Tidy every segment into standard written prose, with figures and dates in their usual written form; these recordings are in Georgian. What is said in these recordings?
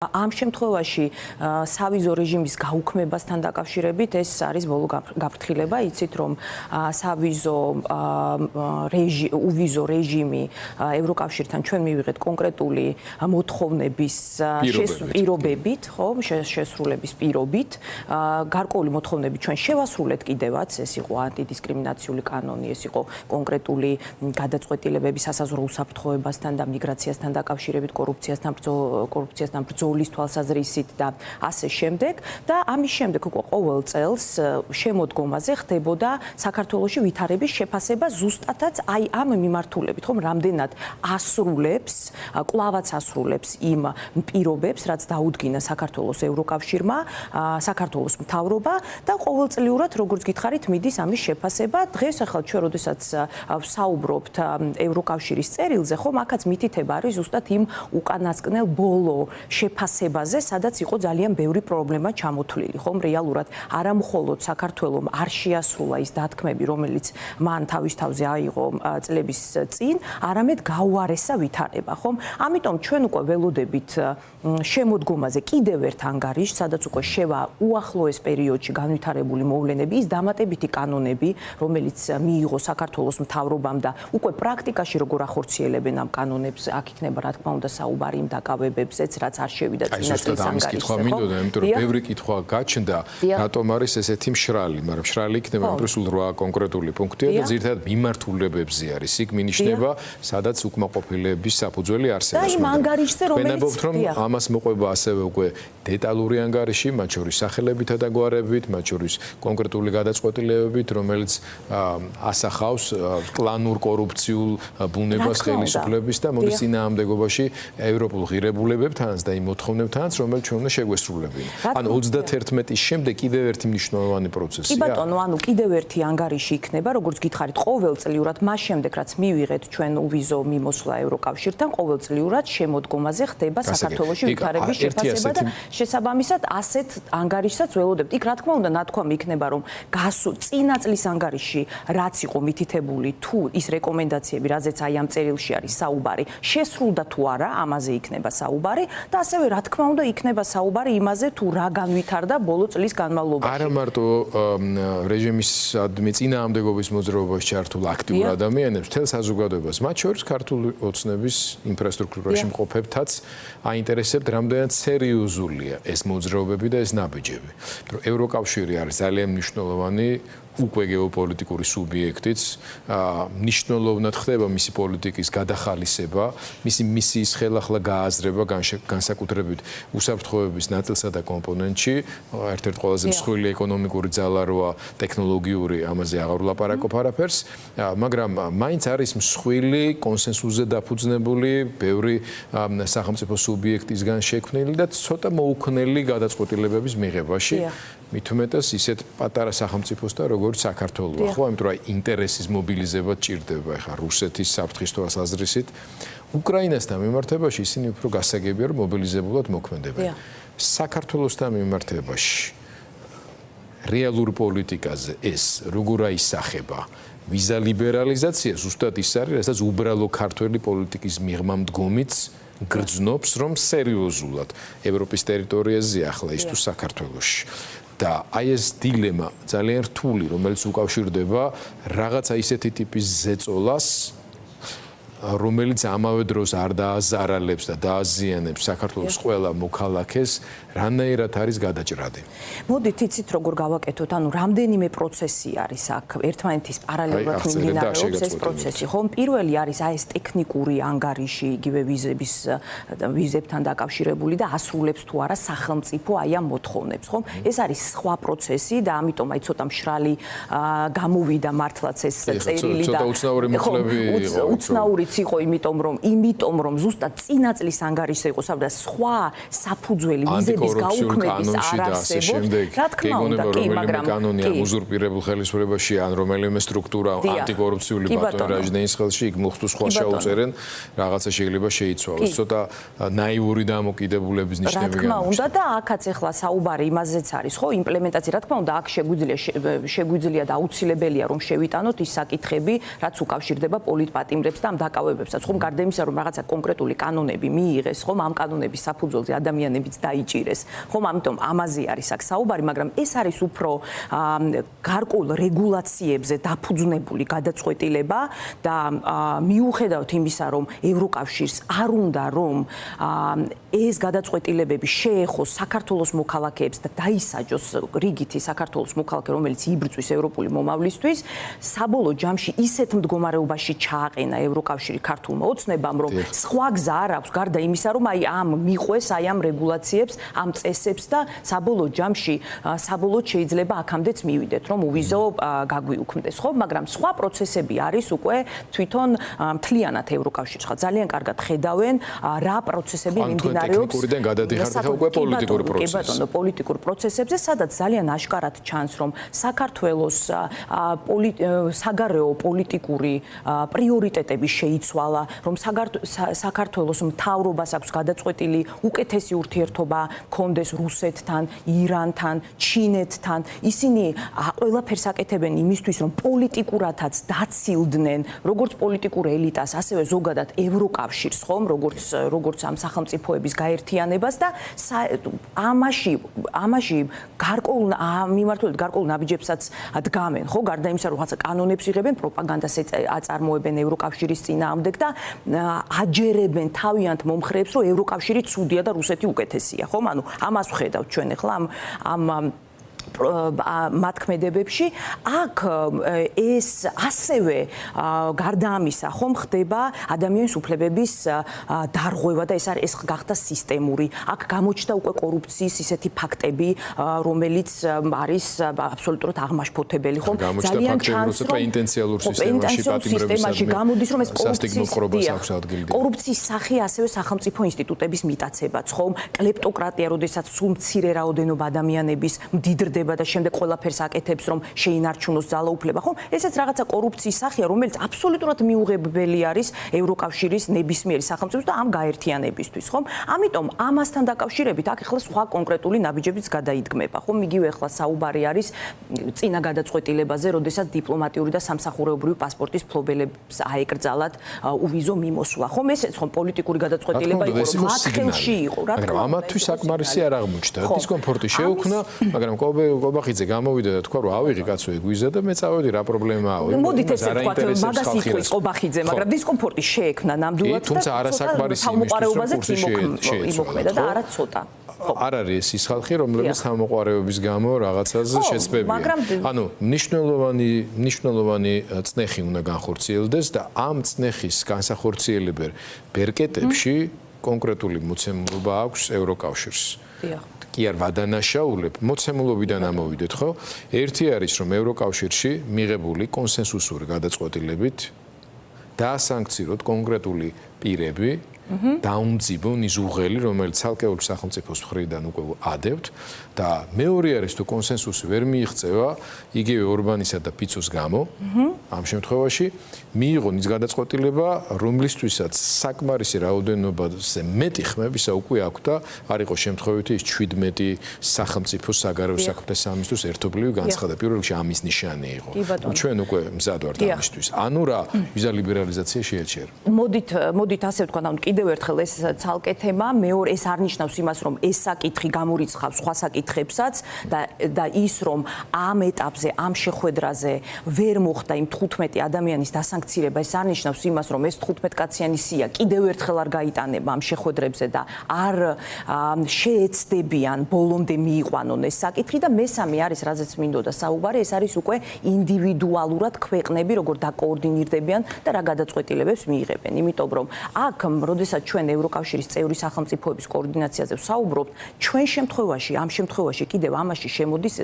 ამ შემთხვევაში სავიზო რეჟიმის გაუქმებასთან დაკავშირებით ეს არის ბოლო გაფრთხილება, იცით რომ უვიზო რეჟიმი ევროკავშირთან ჩვენ მივიღეთ კონკრეტული მოთხოვნების პირობებით, ხო, შესრულების პირობით, გარკვეული მოთხოვნები ჩვენ შევასრულეთ კიდევაც, ეს იყო ანტიდისკრიმინაციული კანონი, ეს იყო კონკრეტული გადაწყვეტილებები სასაზღვრო უსაფრთხოებასთან და მიგრაციასთან დაკავშირებით, კორუფციასთან ბრძოლის თვალსაზრისით და ასე შემდეგ და ამის შემდეგ უკვე ყოველ წელს შემოდგომაზე ხდებოდა საქართველოში ვითარების შეფასება ზუსტადაც აი ამ მიმართულებით, ხომ, რამდენად კლავაც ასრულებს იმ პირობებს, რაც დაუდგინა საქართველოს ევროკავშირმა, საქართველოს მთავრობა და ყოველწლიურად, როგორც გითხარით, მიდის ამის შეფასება. დღეს ახლა ჩვენ როდესაც ვსაუბრობთ ევროკავშირის წერილზე, ხომ, აქაც მითითება არის ზუსტად იმ უკანასკნელ ბოლო შეფასებაზე, სადაც იყო ძალიან ბევრი პრობლემა ჩამოთვლილი, ხომ, რეალურად არა მხოლოდ საქართველომ არ შეასრულა ის დათქმები, რომელიც მან თავის თავზე აიღო წლების წინ, არამედ გაუარესა ვითარება, ხომ? ამიტომ ჩვენ უკვე ველოდებით შემოდგომაზე კიდევ ერთ ანგარიშს, სადაც უკვე შევა უახლოეს პერიოდში განვითარებული მოვლენები, ის დამატებითი კანონები, რომელიც მიიღო საქართველოს მთავრობამ და უკვე პრაქტიკაში როგორ ახორციელებენ ამ კანონებს, აქ იქნება რა თქმა უნდა საუბარი იმ დაკავებებზეც, რაც არ შევიდა წინა წლის ანგარიშზე, ხო? მინდოდა, იმიტომ რომ ბევრი კითხვა გაჩნდა, რატომ არის ესეთი მშრალი, მაგრამ მშრალი იქნება, იმიტომ რომ სულ 8 კონკრეტული პუნქტია და ძირითადად მიმართულებებზე არის. იქ მინიშნება, სადაც უკმაყოფილების საფუძველი არსებობს. და იმ ანგარიშზე, რომელიც ამას მოყვება ასევე უკვე დეტალური ანგარიში, მათ შორის სახელებითა და გვარებით, მათ შორის კონკრეტული გადაწყვეტილებებით, რომელიც ასახავს კლანურ კორუფციულ ბუნებას ხელისუფლების და მოდის წინააღმდეგობაში ევროპულ ღირებულებებთანაც და იმ მოთხოვნებთანაც, რომელიც ჩვენ უნდა შეგვესრულებინა. ანუ 31-ის შემდეგ კიდევ ერთი მნიშვნელოვანი პროცესია. კი ბატონო, ანუ კიდევ ერთი ანგარიში იქნება, როგორც გითხარით, ყოველწლიურად მას შემდეგ, რაც მივიღეთ ჩვენ უვიზო მიმოსვლა ევროკავშირთან, ყოველწლიურად შემოდგომაზე ხდება საქართველოში ვითარების შეფასება და შესაბამისად ასეთ ანგარიშსაც ველოდებთ. იქ რა თქმა უნდა ნათქვამი იქნება, რომ წინა წლის ანგარიში რაც იყო მითითებული, თუ ის რეკომენდაციები, რაზეც აი ამ წერილში არის საუბარი, შესრულდა თუ არა, ამაზე იქნება საუბარი და ასევე რა თქმა უნდა იქნება საუბარი იმაზე, თუ რა განვითარდა ბოლო წლის განმავლობაში. არა მარტო რეჟიმის წინააღმდეგობის მოძრაობაში ჩართულ აქტიურ ადამიანებს, მთელ საზოგადოებას, მათ შორის ქართული ოცნების ინფრასტრუქტურაში მყოფებთაც აინტერესებთ, რამდენად სერიოზულია ეს მოძრაობები და ეს ნაბიჯები. რომ ევროკავშირი არის ძალიან მნიშვნელოვანი უკვე გეოპოლიტიკური სუბიექტიც, მნიშვნელოვნად ხდება მისი პოლიტიკის გადახალისება, მისი მისიის ხელახლა გააზრება განსაკუთრებით უსაფრთხოების ნაწილსა და კომპონენტში, ერთ-ერთ ყველაზე მსხვილი ეკონომიკური ძალა როა ტექნოლოგიური, ამაზე აღარ ვლაპარაკობ არაფერს, მაგრამ მაინც არის მსხვილი კონსენსუსზე დაფუძნებული, ბევრი სახელმწიფო სუბიექტისგან შექმნილი და ცოტა მოუქნელი გადაწყვეტილებების მიღებაში, მით უმეტეს ისეთ პატარა სახელმწიფოსთან, როგორც საქართველოა, ხო, იმიტომ რომ ინტერესის მობილიზება ჭირდება ახლა რუსეთის საფრთხის თვალსაზრისით. უკრაინასთან მიმართებაში ისინი უფრო გასაგებია, რომ მობილიზებულად მოქმედებენ. საქართველოსთან მიმართებაში რეალურ პოლიტიკაზე ეს როგორ აისახება? ვიზა ლიბერალიზაცია ზუსტად ის არის, რასაც უბრალო ქართველი პოლიტიკის მიღმა მდგომიც გრძნობს, რომ სერიოზულად ევროპის ტერიტორიაზე ახლა ის თუ საქართველოში. და აი ეს დილემა ძალიან რთული, რომელიც უკავშირდება რაღაცა ისეთი ტიპის ზეწოლას, რომელიც ამავე დროს არ დააზარალებს და დააზიანებს საქართველოს ყველა მოქალაქეს, რანაირად არის გადაჭრადი. მოდით იცით როგორ გავაკეთოთ, ანუ რამდენიმე პროცესი არის აქ, ერთმანეთის პარალელურად მიმდინარეობს ეს პროცესი, ხომ? პირველი არის აი ეს ტექნიკური ანგარიში, იგივე ვიზებთან დაკავშირებული და ასრულებს თუ არა სახელმწიფო აი ამ მოთხოვნებს, ხომ? ეს არის სხვა პროცესი და ამიტომ აი ცოტა მშრალი გამოვიდა მართლაც ეს წერილი და უცნაური იყო იმიტომ რომ ზუსტად წინა წლის ანგარიშზე იყო საუბარი და სხვა საფუძველი ვიზების გაუქმების არ არსებობს. რა თქმა უნდა, კი, მაგრამ კანონი ამ უზურპირებულ ხელისუფლებაში ან რომელიმე სტრუქტურა ანტიკორუფციული ბატონ რაჟდენის ხელში იქ მოხდუ სხვა შეუწერენ, რაღაცა შეიძლება შეიცვალოს. ცოტა ნაივური დამოკიდებულების ნიშნები რა თქმა უნდა და აქაც ახლა საუბარი იმაზეც არის, ხო, იმპლემენტაცია, რა თქმა უნდა, აქ შეგვიძლია და აუცილებელია რომ შევიტანოთ ის საკითხები, რაც უკავშირდება პოლიტპატიმრებს და ამ დაკავებებსაც, ხომ გარდა იმისა, რომ რაღაცა კონკრეტული კანონები მიიღეს, ხომ ამ კანონების საფუძველზე ადამიანებიც დაიჭირეს, ხომ ამიტომ ამაზე არის აქ საუბარი, მაგრამ ეს არის უფრო გარკვეულ რეგულაციებზე დაფუძნებული გადაწყვეტილება და მიუხედავთ იმისა, რომ ევროკავშირს არ უნდა რომ ეს გადაწყვეტილებები შეეხოს საქართველოს მოქალაქეებს და დაისაჯოს რიგითი საქართველოს მოქალაქე, რომელიც იბრძვის ევროპული მომავლისთვის, საბოლოო ჯამში ისეთ მდგომარეობაში ჩააყენა ევროკავშირი ქართულმა ოცნებამ, რომ სხვა გზა არ აქვს გარდა იმისა, რომ ამ მიყვეს ამ რეგულაციებს, ამ წესებს და საბოლოო ჯამში საბოლოოდ შეიძლება აქამდეც მივიდეთ, რომ უვიზო გაგვიუქმდეს, ხო? მაგრამ სხვა პროცესები არის უკვე თვითონ მთლიანად ევროკავშირში. ხა ძალიან კარგად ხედავენ რა პროცესები მიმდინარეობს. ტექნიკურიდან გადადიხართ ხა უკვე პოლიტიკური პროცესი. კი ბატონო, პოლიტიკურ პროცესებზე, სადაც ძალიან აშკარად ჩანს, რომ საქართველოს საგარეო პოლიტიკური პრიორიტეტები შეიცვალა, რომ საქართველოს მთავრობას აქვს გადაწყვეტილი უკეთესი ურთიერთობა კონდეს რუსეთთან, ირანთან, ჩინეთთან. ისინი ყველაფერს აკეთებენ იმისთვის, რომ პოლიტიკურათაც დაცილდნენ როგორც პოლიტიკურ ელიტას, ასევე ზოგადად ევროკავშირს, ხომ, როგორც ამ სახელმწიფოების გაერთიანებას და ამაში მიმართულებით გარკვეულ ნაბიჯებსაც დგამენ, ხო, გარდა იმისა, რომ რაღაცა კანონებს იღებენ, პროპაგანდას აწარმოებენ ევროკავშირის წინააღმდეგ და აჯერებენ თავიანთ მომხრეებს, რომ ევროკავშირი ცუდია და რუსეთი უკეთესია, ხომ? ანუ ამას ვხედავთ ჩვენ ახლა ამ მათქმედებებში აქ ეს ასევე გარდა ამისა ხომ ხდება ადამიანის უფლებების დარღვევა და ეს გახდა სისტემური აქ გამოჩნდა უკვე კორუფციის ისეთი ფაქტები რომელიც არის აბსოლუტურად აღმაშფოთებელი ხომ ძალიან ჩანს რომ პენტენციალურ სისტემაში გამოდის რომ ეს კორუფციის სახე ასევე სახელმწიფო ინსტიტუტების მიტაცებაც ხომ კლეპტოკრატია როდესაც სულ მცირე რაოდენობა ადამიანების მდიდრდება და შემდეგ ყველაფერს აკეთებს რომ შეინარჩუნოს ძალაუფლება ხომ ესეც რაღაცა კორუფციის სახეა რომელიც აბსოლუტურად მიუღებელი არის ევროკავშირის ნებისმიერი სახელმწიფოს და ამ გაერთიანებისთვის ხომ ამიტომ ამასთან დაკავშირებით აქ ახლა სხვა კონკრეტული ნაბიჯებიც გადაიდგმება ხომ იგივე ახლა საუბარი არის წინა გადაწყვეტილებაზე როდესაც დიპლომატიური და სამსახურეობრივი პასპორტის ფლობელებს აეკრძალათ უვიზო მიმოსვლა ხომ ესეც ხომ პოლიტიკური გადაწყვეტილება იყო მათ ხელში იყო რა თქმა უნდა ამათთვის საკმარისი არ აღმოჩნდა დისკომფორტი შეუქმნა მაგრამ კობახიძე გამოვიდა და თქვა რომ ავიღე კაცო ეგვიზა და მე წავედი რა პრობლემაა მოდით ესე თქვა მაგას იხვის კობახიძე მაგრამ დისკომფორტი შეექმნა ნამდვილად თუმცა არასაკმარისი იმოქმედა და არა ცოტა არ არის ის ხალხი რომლებიც თავმოყარებების გამო რაღაცაზე შეცდებიან ანუ მნიშვნელოვანი წნეხი უნდა განხორციელდეს და ამ წნეხის განსახორციელებელ ბერკეტებში კონკრეტული მოცემულობა აქვს ევროკავშირს კი არ ვადანაშაულებ მოცემულობიდან ამოვიდეთ ხო ერთი არის რომ ევროკავშირში მიღებული კონსენსუსური გადაწყვეტილებით დაასანქციროთ კონკრეტული პირები დაუმძიბონ ის უღელი რომელიც ცალკეული სახელმწიფოს მხრიდან უკვე ადევთ და მეორე არის თუ კონსენსუსი ვერ მიიღწევა იგივე ორბანისა და პიცოს გამო ამ შემთხვევაში მიიღონ ის გადაწყვეტილება რომლისთვისაც საკმარისი რაოდენობაზე მეტი ხმებისა უკვე აქვს და არ იყოს შემთხვევითი ის 17 სახელმწიფოს საგარეო საქმეთა სამინისტროს ერთობლივი განცხადება პირველ რიგში ამის ნიშანი იყო ჩვენ უკვე მზად ვართ ამისთვის ანუ რა ვიზა ლიბერალიზაცია შეაჩერა მოდით ასე ვთქვა და კიდევ ერთხელ ეს ცალკე თემა მეორე ეს არ ნიშნავს იმას რომ ეს საკითხი გამორიცხავს სხვა საკითხებსაც და ის რომ ამ ეტაპზე ამ შეხვედრაზე ვერ მოხდა იმ 15 ადამიანის დასანქცირება ეს არ ნიშნავს იმას რომ ეს 15 კაციანი სია კიდევ ერთხელ არ გაიტანება ამ შეხვედრებზე და არ შეეცდებიან ბოლომდე მიიყვანონ ეს საკითხი და მესამე არის რაზეც მინდოდა საუბარი ეს არის უკვე ინდივიდუალურად ქვეყნები როგორ დაკოორდინირდებიან და რა გადაწყვეტილებებს მიიღებენ იმიტომ რომ აქ როდესაც ჩვენ ევროკავშირის წევრი სახელმწიფოების კოორდინაციაზე ვსაუბრობთ ჩვენ შემთხვევაში ამ შემთხვევაში კიდევ ამაში შემოდის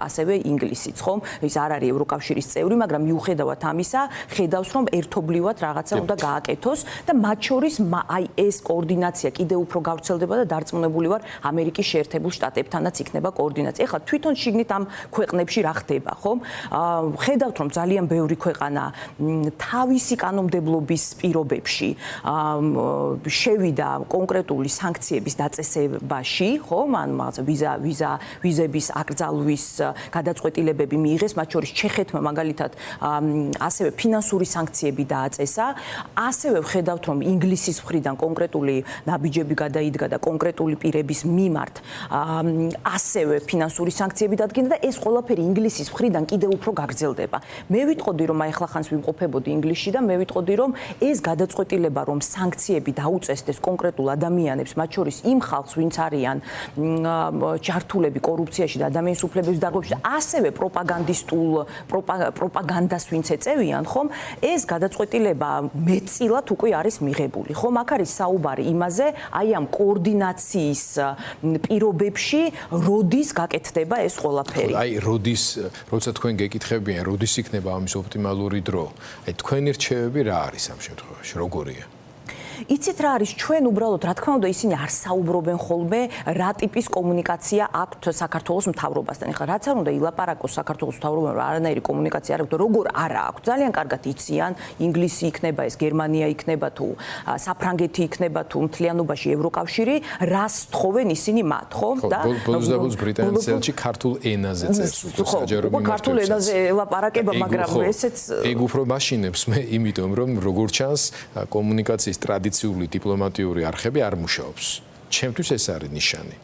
ასევე ინგლისიც ხომ ის არ არის ევროკავშირის წევრი მაგრამ მიუხედავად ამისა ხედავს რომ ერთობლივად რაღაცა უნდა გააკეთოს და მათ შორის აი ეს კოორდინაცია კიდევ უფრო გავრცელდება და დარწმუნებული ვარ ამერიკის შეერთებულ შტატებთანაც იქნება კოორდინაცია ეხლა თვითონ შიგნით ამ ქვეყნებში რა ხდება ხომ ხედავთ რომ ძალიან ბევრი ქვეყანა თავისი კანონმდებლობის პირობებში შევიდა კონკრეტული სანქციების დაწესებაში, ხო, ანუ ვიზების აკრძალვის გადაწყვეტილებები მიიღეს, მათ შორის ჩეხეთმა მაგალითად ასევე ფინანსური სანქციები დააწესა. ასევე ვხედავთ, რომ ინგლისის მხრიდან კონკრეტული ნაბიჯები გადაიდგა და კონკრეტული პირების მიმართ ასევე ფინანსური სანქციები დადგინდა და ეს ყველაფერი ინგლისის მხრიდან კიდევ უფრო გაგრძელდება. მე ვიტყოდი, რომ აი ხლახანს ვიმყოფებოდი ინგლისში და მე ვიტყოდი, რომ ეს გადაწყვეტილება, რომ სანქციები დაუწესდეს კონკრეტულ ადამიანებს, მათ შორის იმ ხალხს, ვინც არიან ჯართულები კორუფციაში და ადამიანის უფლებების დარღვევაში, ასევე პროპაგანდას ვინც ეწევიან, ხომ? ეს გადაწყვეტილება მეტწილად უკვე არის მიღებული, ხომ? აქ არის საუბარი იმაზე, აი ამ კოორდინაციის პირობებში, როდის გაკეთდება ეს ყველაფერი. აი, როცა თქვენ გეკითხებიან, როდის იქნება ამის ოპტიმალური დრო? აი, თქვენი რჩევები რა არის ამ შემთხვევაში? როგორია? იცით რა არის, ჩვენ უბრალოდ რა თქმა უნდა ისინი არ საუბრობენ ხოლმე რა ტიპის კომუნიკაცია აქვთ საქართველოს მთავრობასთან. ეხლა რაც არ უნდა ილაპარაკოს საქართველოს მთავრობამ, არანაირი კომუნიკაცია არ აქვს და როგორ არა აქვს. ძალიან კარგად იციან, ინგლისი იქნება ეს, გერმანია იქნება თუ საფრანგეთი იქნება თუ მთლიანობაში ევროკავშირი, რას თხოვენ ისინი მათ, ხო? და ბოლოს ბრიტანეთის ელჩი ქართულ ენაზე წერს უკვე საჯარო მიმართულებით. ქართულ ენაზე ელაპარაკება, მაგრამ ესეც ეგ უფრო მაშინებს მე, იმიტომ რომ როგორ ჩანს კომუნიკაციის ტრადიციული დიპლომატიური არხები არ მუშაობს. ჩემთვის ეს არის ნიშანი.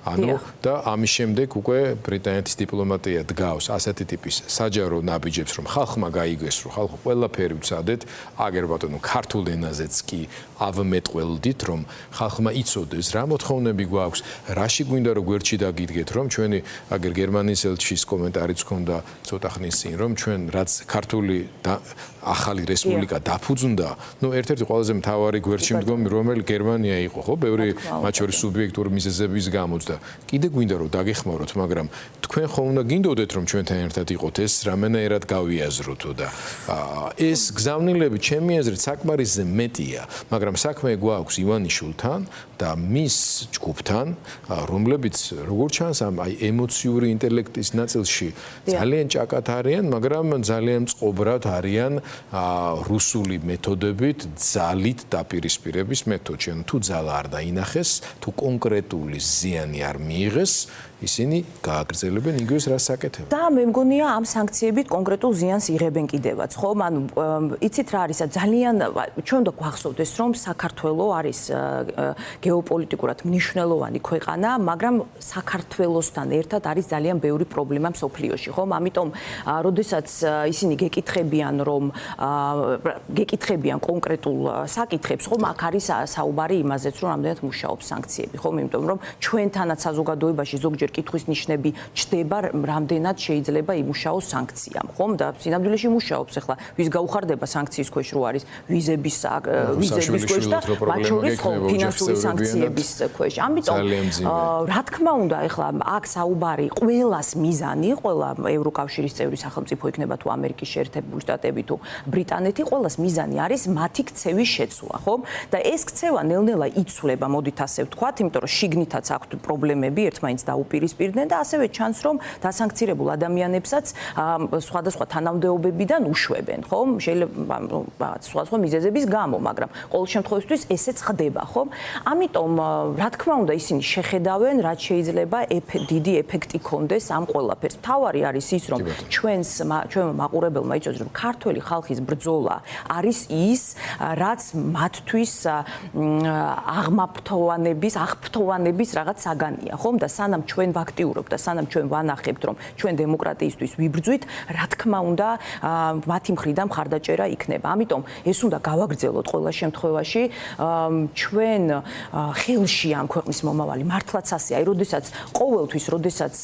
ანუ და ამის შემდეგ უკვე ბრიტანეთის დიპლომატია დგავს ასეთი ტიპის საჯარო ნაბიჯებს, რომ ხალხმა გაიგეს, რომ ხალხო ყველაფერი ვცადეთ, აგერ ბატონო ქართულ ენაზეც კი ავმეტყველდით, რომ ხალხმა იცოდეს რა მოთხოვნები გვაქვს, რაში გვინდა რომ გვერდში დაგიდგეთ, რომ ჩვენი აგერ გერმანიის ელჩის კომენტარიც ჰქონდა ცოტა ხნის წინ, რომ ჩვენ რაც ქართული ახალი რესპუბლიკა დაფუძნდა, ნუ ერთ-ერთი ყველაზე მთავარი გვერდში მდგომი რომელი გერმანია იყო, ხო, ბევრი მათ შორის სუბიექტური მიზეზების გამო და კიდე გვინდა რომ დაგეხმაროთ, მაგრამ თქვენ ხომ უნდა გინდოდეთ რომ ჩვენთან ერთად იყოთ, ეს რამენაერად გავიაზროთ და ეს გზავნილები ჩემი აზრით საკმარისზე მეტია, მაგრამ საქმე გვაქვს ივანიშვილთან და მის ჯგუფთან, რომლებიც როგორ ჩანს ამ აი ემოციური ინტელექტის ნაწილში ძალიან ჭაკათ არიან, მაგრამ ძალიან წყობრად არიან რუსული მეთოდებით ძალით დაპირისპირების მეთოდში. ანუ თუ ძალა არ დაინახეს, თუ კონკრეტული ზიანი არ მიიღეს, ისინი გააგრძელებენ იგივეს რას აკეთებენ. და მე მგონია ამ სანქციებით კონკრეტულ ზიანს იღებენ კიდევაც, ხო? ანუ იცით რა არის, ძალიან ჩვენ უნდა გვახსოვდეს, რომ საქართველო არის გეოპოლიტიკურად მნიშვნელოვანი ქვეყანა, მაგრამ საქართველოსთან ერთად არის ძალიან ბევრი პრობლემა მსოფლიოში, ხო? ამიტომ, როდესაც ისინი გეკითხებიან კონკრეტულ საკითხებს, ხო? აქ არის საუბარი იმაზეც, რომ რამდენად მუშაობს სანქციები, ხო? იმიტომ რომ ჩვენთანაც საზოგადოებაში ზოგჯერ კითხვის ნიშნები ჩდება, რამდენად შეიძლება იმუშაოს სანქციამ, ხომ? და სინამდვილეში მუშაობს. ახლა ვის გაუხარდება სანქციის ქვეშ რო არის ვიზების ქვეშ და მათ შორის ფინანსური სანქციების ქვეშ. ამიტომ რა თქმა უნდა, ახლა აქ საუბარი ყველას მიზანი, ყველა ევროკავშირის წევრი სახელმწიფო იქნება თუ ამერიკის შეერთებული შტატები თუ ბრიტანეთი, ყველას მიზანი არის მათი ქცევის შეცვლა, ხო? და ეს ქცევა ნელ-ნელა იცვლება, მოდით ასე ვთქვათ, იმიტომ რომ შიგნითაც აქვთ პრობლემები, ერთმანეთს დაუპირისპირდნენ და ასევე ჩანს, რომ დასანქცირებულ ადამიანებსაც სხვადასხვა თანამდებობებიდან უშვებენ, ხო? შეიძლება სხვადასხვა მიზეზების გამო, მაგრამ ყოველ შემთხვევაში ესეც ხდება, ხო? ამიტომ რა თქმა უნდა ისინი შეხედავენ, რაც შეიძლება დიდი ეფექტი ქონდეს ამ ყველაფერს. თავარი არის ის, რომ ჩვენმა მაყურებელმა იცოდეს, რომ ქართველი ხალხის ბრძოლა არის ის, რაც მათთვის აღფრთოვანების რაღაც საგანია, ხომ? და სანამ ჩვენ ვაქტიურობთ და სანამ ჩვენ ვანახებთ, რომ ჩვენ დემოკრატიისთვის ვიბრძვით, რა თქმა უნდა, მათი მხრიდან მხარდაჭერა იქნება. ამიტომ ეს უნდა გავაგრძელოთ ყველა შემთხვევაში. ჩვენ ხელში ამ ქვეყნის მომავალი მართლაც ასე, აი, ყოველთვის, როდესაც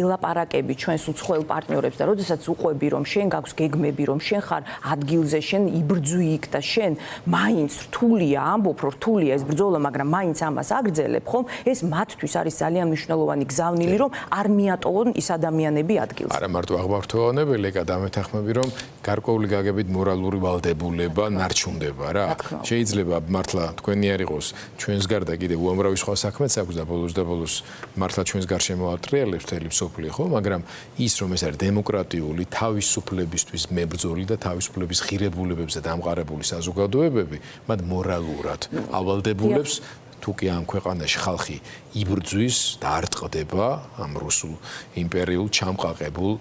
ელაპარაკები ჩვენს უცხოელ პარტნიორებს და როდესაც უყვები, რომ შენ გაქვს გეგმები, რომ შენ ხარ ადგილზე, შენ იბრძვი იქ და შენ მაინც რთულია, ამბობ, რომ რთულია ეს ბრძოლა, მაგრამ მაინც მაინც ამას აგრძელებ, ხომ? ეს მათთვის არის ძალიან მნიშვნელოვანი გზავნილი, რომ არ მიატოვონ ის ადამიანები ადგილზე. არა მარტო აღმართოვანებელი, ეკა დამეთანხმები, რომ გარკვეული გაგებით მორალური ვალდებულება ნარჩუნდება რა. შეიძლება მართლა თქვენი არ იყოს ჩვენს გარდა კიდე უამრავი სხვა საქმეც აქვს და ბოლოს და ბოლოს მართლა ჩვენს გარშემო ატრიალებს მთელი მსოფლიო, ხო? მაგრამ ის რომ ეს არის დემოკრატიული, თავისუფლებისთვის მებრძოლი და თავისუფლების ღირებულებებზე დამყარებული საზოგადოებები, მათ მორალურად ავალდებულებს თუ კი ამ ქვეყანაში ხალხი იბრძვის და არ ტყდება ამ რუსულ იმპერიულ ჩამყაყებულ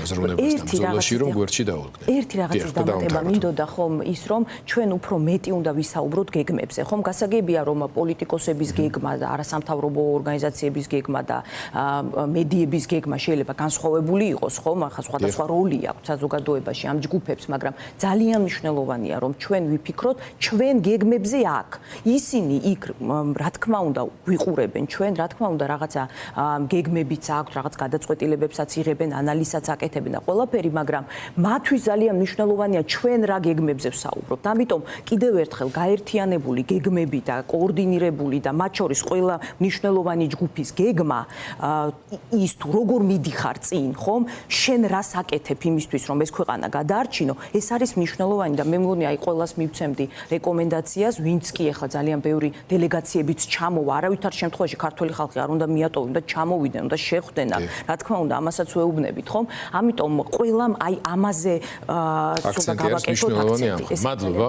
ზრუნებასთან ბრძოლაში რომ გვერდში დაუდგნენ. ერთი რაღაცის დამატება მინდოდა ხომ ის რომ ჩვენ უფრო მეტი უნდა ვისაუბროთ გეგმებზე. ხომ გასაგებია რომ პოლიტიკოსების გეგმა და არასამთავრობო ორგანიზაციების გეგმა და მედიების გეგმა შეიძლება განსხვავებული იყოს, ხომ? ახლა სხვადასხვა როლი აქვს საზოგადოებაში ამ ჯგუფებს, მაგრამ ძალიან მნიშვნელოვანია რომ ჩვენ ვიფიქროთ ჩვენ გეგმებზე აქ. ისინი იქ რა თქმა უნდა ვიყურებენ ჩვენ, რა თქმა უნდა რაღაცა გეგმებიც აქვს, რაღაც გადაწყვეტილებებსაც იღებენ, ანალიზსაც აკეთებენ და ყველაფერი, მაგრამ მათთვის ძალიან მნიშვნელოვანია ჩვენ რა გეგმებზე ვსაუბრობთ. ამიტომ კიდევ ერთხელ გაერთიანებული გეგმები და კოორდინირებული და მათ შორის ყველა მნიშვნელოვანი ჯგუფის გეგმა ის თუ როგორ მიდიხარ წინ, ხომ? შენ რას აკეთებ იმისთვის რომ ეს ქვეყანა გადაარჩინო, ეს არის მნიშვნელოვანი და მე მგონი აი ყველას მივცემდი რეკომენდაციას, ვინც კი ახლა ძალიან ბევრი დელეგაციებიც ჩამოვა, არავითარ შემთხვევაში ქართველი ხალხი არ უნდა მიატოვონ და ჩამოვიდნენ და შეხვდნენ. რა თქმა უნდა, ამასაც ვეუბნებით, ხომ? ამიტომ ყველამ აი ამაზე უნდა გავაკეთოთ აქცენტი. მადლობა.